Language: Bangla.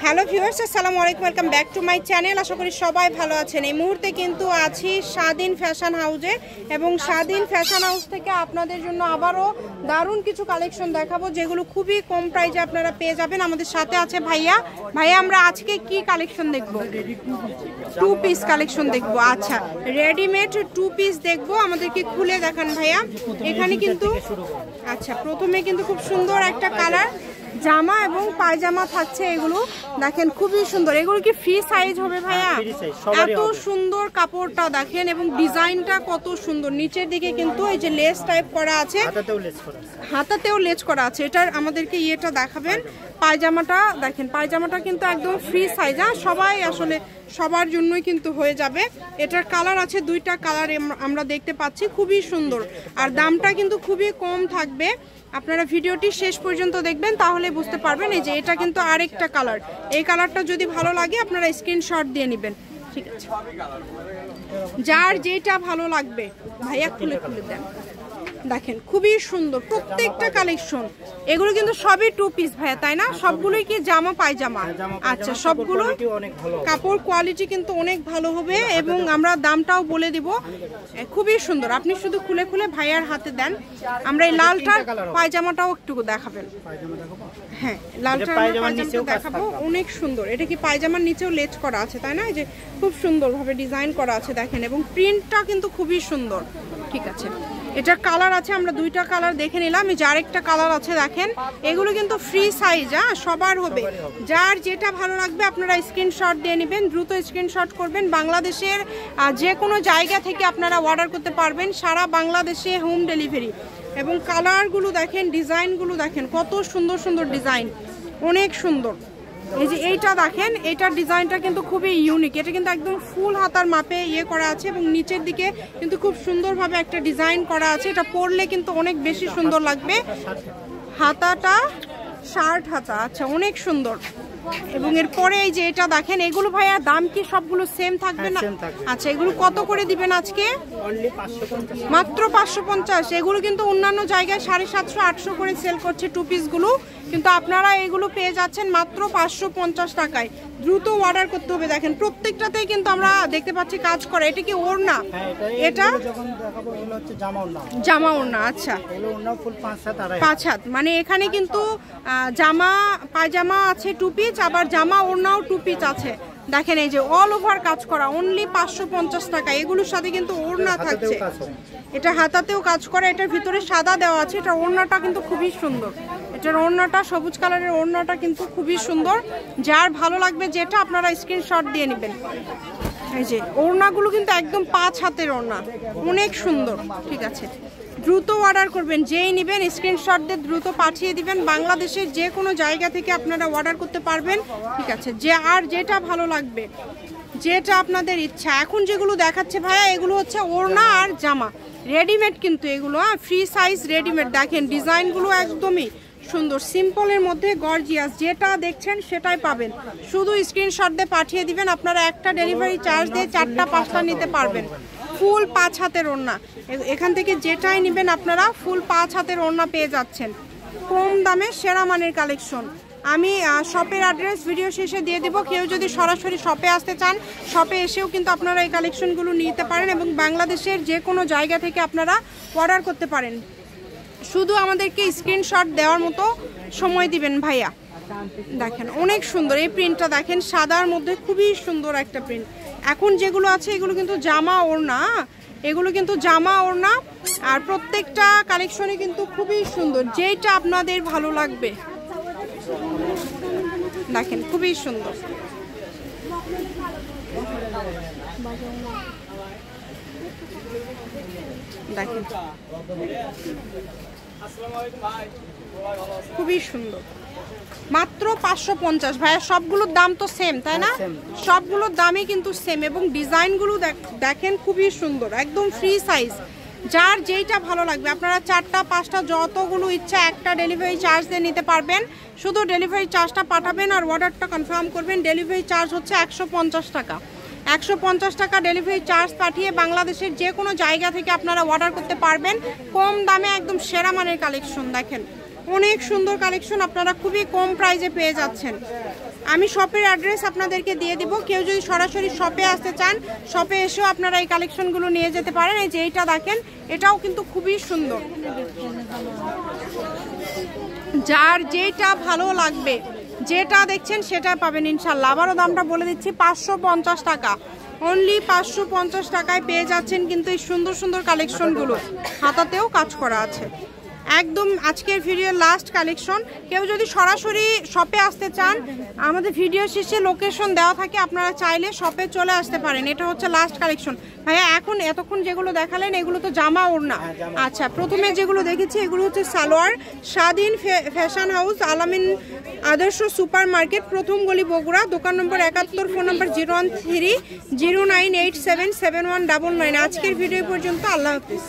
হ্যালো ভিউয়ার্স, আসসালামু আলাইকুম, welcome back to my channel. আশা করি সবাই ভালো আছেন। এই মুহূর্তে কিন্তু আছি স্বাধীন ফ্যাশন হাউসে এবং স্বাধীন ফ্যাশন হাউস থেকে আপনাদের জন্য আবারও দারুণ কিছু কালেকশন দেখাবো, যেগুলো খুবই কম প্রাইসে আপনারা পেয়ে যাবেন। আমাদের সাথে আছে ভাইয়া। ভাইয়া, আমরা আজকে কি কালেকশন দেখবো? টু পিস কালেকশন দেখবো। আচ্ছা, রেডিমেড টু পিস দেখবো। আমাদেরকে খুলে দেখান ভাইয়া। এখানে কিন্তু আচ্ছা, প্রথমে কিন্তু খুব সুন্দর একটা কালার জামা এবং পায়জামা থাকছে। এগুলো দেখেন খুবই সুন্দর। এগুলো কি ফ্রি সাইজ হবে ভাইয়া? এত সুন্দর কাপড়টা দেখেন এবং ডিজাইনটা কত সুন্দর। নিচের দিকে কিন্তু এই যে লেস টাইপ করা আছে, হাতাতেও লেস করা আছে। এটার আমাদেরকে ইয়েটা দেখাবেন। পায়জামাটা দেখেন, পায়জামাটা কিন্তু একদম ফ্রি সাইজ। সবাই আসলে সবার জন্যই কিন্তু হয়ে যাবে। এটার কালার আছে দুইটা কালার আমরা দেখতে পাচ্ছি, খুবই সুন্দর। আর দামটা কিন্তু খুবই কম থাকবে। আপনারা ভিডিওটি শেষ পর্যন্ত দেখবেন, তাহলে বুঝতে পারবেন। এই যে এটা কিন্তু আরেকটা কালার। এই কালারটা যদি ভালো লাগে আপনারা স্ক্রিনশট দিয়ে নেবেন, ঠিক আছে? যার যেটা ভালো লাগবে ভাইয়া খুলে খুলে দেন। দেখেন খুবই সুন্দর প্রত্যেকটা কালেকশন। এগুলো কিন্তু সবই টু পিস ভাইয়া, তাই না? সবগুলোই কি জামা পায়জামা? আচ্ছা, সবগুলো কাপড় কোয়ালিটি কিন্তু অনেক ভালো হবে এবং আমরা দামটাও বলে দিব। খুবই সুন্দর। আপনি শুধু খুলে খুলে ভাইয়ার হাতে দেন। আমরা এই লালটার পায়জামাটাও একটু দেখাবেন। হ্যাঁ, লালটার পায়জামাটা দেখাবো, অনেক সুন্দর। এটা কি পায়জামার নিচেও লেজ করা আছে, তাই না? এই যে খুব সুন্দরভাবে ডিজাইন করা আছে দেখেন, এবং প্রিন্টটা কিন্তু খুবই সুন্দর, ঠিক আছে? এটার কালার আছে, আমরা দুইটা কালার দেখে নিলাম। এই যে আরেকটা কালার আছে দেখেন। এগুলো কিন্তু ফ্রি সাইজ, সবার হবে। যার যেটা ভালো লাগবে আপনারা স্ক্রিনশট দিয়ে নেবেন, দ্রুত স্ক্রিনশট করবেন। বাংলাদেশের যে কোনো জায়গা থেকে আপনারা অর্ডার করতে পারবেন, সারা বাংলাদেশে হোম ডেলিভারি। এবং কালারগুলো দেখেন, ডিজাইনগুলো দেখেন, কত সুন্দর সুন্দর ডিজাইন, অনেক সুন্দর। এই যে এইটা দেখেন, এটার ডিজাইনটা কিন্তু খুবই ইউনিক। এটা কিন্তু একদম ফুল হাতার মাপে ইয়ে করা আছে এবং নিচের দিকে কিন্তু খুব সুন্দরভাবে একটা ডিজাইন করা আছে। এটা পরলে কিন্তু অনেক বেশি সুন্দর লাগবে। হাতাটা শার্ট হাতা, আচ্ছা, অনেক সুন্দর। এবং এরপরে এই যে এটা দেখেন, এগুলো ভাইয়া দাম কি সবগুলো সেম থাকবে না? আচ্ছা, এগুলো কত করে দিবেন আজকে? মাত্র 550। এগুলো কিন্তু অন্যান্য জায়গায় 750 800 করে সেল করছে টু পিসগুলো, কিন্তু আপনারা এগুলো পেয়ে যাচ্ছেন মাত্র 550 টাকায়। দ্রুত অর্ডার করতে হবে। দেখেন প্রত্যেকটাতেই কিন্তু আমরা দেখতে পাচ্ছি কাজ করে। এটা কি ওড়না? এটা জামা ওড়না। আচ্ছা, 5 হাত, মানে এখানে কিন্তু জামা পায়জামা আছে টু পিস, আবার জামা ওড়নাও টু পিস আছে। দেখেন এই যে অল ওভার কাজ করা, অনলি 550 টাকা। এগুলোর সাথে কিন্তু ওড়না থাকছে। এটা হাতাতেও কাজ করে। এটার ভিতরে সাদা দেওয়া আছে। এটা ওড়নাটা কিন্তু খুবই সুন্দর। এটার ওড়নাটা সবুজ কালারের, ওড়নাটা কিন্তু খুবই সুন্দর। যার ভালো লাগবে যেটা আপনারা স্ক্রিনশট দিয়ে নেবেন। এই যে ওড়নাগুলো কিন্তু একদম 5 হাতের ওড়না, অনেক সুন্দর, ঠিক আছে? দ্রুত অর্ডার করবেন, যেই নেবেন স্ক্রিনশট দিয়ে দ্রুত পাঠিয়ে দিবেন। বাংলাদেশের যে কোনো জায়গা থেকে আপনারা অর্ডার করতে পারবেন, ঠিক আছে? যে আর যেটা ভালো লাগবে, যেটা আপনাদের ইচ্ছা। এখন যেগুলো দেখাচ্ছে ভাইয়া, এগুলো হচ্ছে ওড়না আর জামা রেডিমেড, কিন্তু এগুলো ফ্রি সাইজ রেডিমেড। দেখেন ডিজাইনগুলো একদমই সুন্দর, সিম্পলের মধ্যে গর্জিয়াস। যেটা দেখছেন সেটাই পাবেন, শুধু স্ক্রিনশট দিয়ে পাঠিয়ে দিবেন। আপনারা একটা ডেলিভারি চার্জ দিয়ে 4টা 5টা নিতে পারবেন। ফুল 5 হাতের ওড়না, এখান থেকে যেটাই নেবেন আপনারা ফুল 5 হাতের ওড়না পেয়ে যাচ্ছেন, কম দামে সেরা মানের কালেকশন। আমি শপের অ্যাড্রেস ভিডিও শেষে দিয়ে দিব। কেউ যদি সরাসরি শপে আসতে চান, শপে এসেও কিন্তু আপনারা এই কালেকশনগুলো নিতে পারেন এবং বাংলাদেশের যে কোনো জায়গা থেকে আপনারা অর্ডার করতে পারেন। শুধু আমাদেরকে স্ক্রিনশট দেওয়ার মতো সময় দিবেন ভাইয়া। দেখেন অনেক সুন্দর এই প্রিন্টটা, দেখেন সাদার মধ্যে খুবই সুন্দর একটা প্রিন্ট। এখন যেগুলো আছে এগুলো কিন্তু জামা ওড়না, এগুলো কিন্তু জামা ওড়না। আর প্রত্যেকটা কালেকশনই কিন্তু খুবই সুন্দর, যেটা আপনাদের ভালো লাগবে। দেখেন খুবই সুন্দর। দেখেন খুবই সুন্দর, মাত্র 550 ভাইয়া। সবগুলোর দাম তো সেম, তাই না? সবগুলোর দামই কিন্তু সেম এবং ডিজাইনগুলো দেখেন খুবই সুন্দর, একদম ফ্রি সাইজ। যার যেইটা ভালো লাগবে আপনারা 4টা 5টা যতগুলো ইচ্ছা একটা ডেলিভারি চার্জ দিয়ে নিতে পারবেন। শুধু ডেলিভারি চার্জটা পাঠাবেন আর অর্ডারটা কনফার্ম করবেন। ডেলিভারি চার্জ হচ্ছে 150 টাকা। 150 টাকা ডেলিভারি চার্জ পাঠিয়ে বাংলাদেশের যে কোনো জায়গা থেকে আপনারা অর্ডার করতে পারবেন কম দামে, একদম সেরা মানের কালেকশন। দেখেন অনেক সুন্দর কালেকশন, আপনারা খুবই কম প্রাইসে পেয়ে যাচ্ছেন। আমি শপের অ্যাড্রেস আপনাদেরকে দিয়ে দিব। কেউ যদি সরাসরি শপে আসতে চান, শপে এসেও আপনারা এই কালেকশনগুলো নিয়ে যেতে পারেন। এই যে এইটা দেখেন, এটাও কিন্তু খুবই সুন্দর। যার যেটা ভালো লাগবে, যেটা দেখছেন সেটা পাবেন ইনশাল্লাহ। আবারও দামটা বলে দিচ্ছি, 550 টাকা, অনলি 550 টাকায় পেয়ে যাচ্ছেন কিন্তু এই সুন্দর সুন্দর কালেকশনগুলো। হাতাতেও কাজ করা আছে, একদম আজকের ভিডিওর লাস্ট কালেকশন। কেউ যদি সরাসরি শপে আসতে চান, আমাদের ভিডিও শেষে লোকেশন দেওয়া থাকে, আপনারা চাইলে শপে চলে আসতে পারেন। এটা হচ্ছে লাস্ট কালেকশন। ভাইয়া এখন এতক্ষণ যেগুলো দেখালেন এগুলো তো জামা ওড়না। আচ্ছা, প্রথমে যেগুলো দেখেছি এগুলো হচ্ছে সালোয়ার। স্বাধীন ফ্যাশন হাউস, আলামিন আদর্শ সুপার মার্কেট, প্রথম গলি, বগুড়া। দোকান নম্বর 71, ফোন নম্বর 01309877199। আজকের ভিডিও পর্যন্ত, আল্লাহ হাফিজ।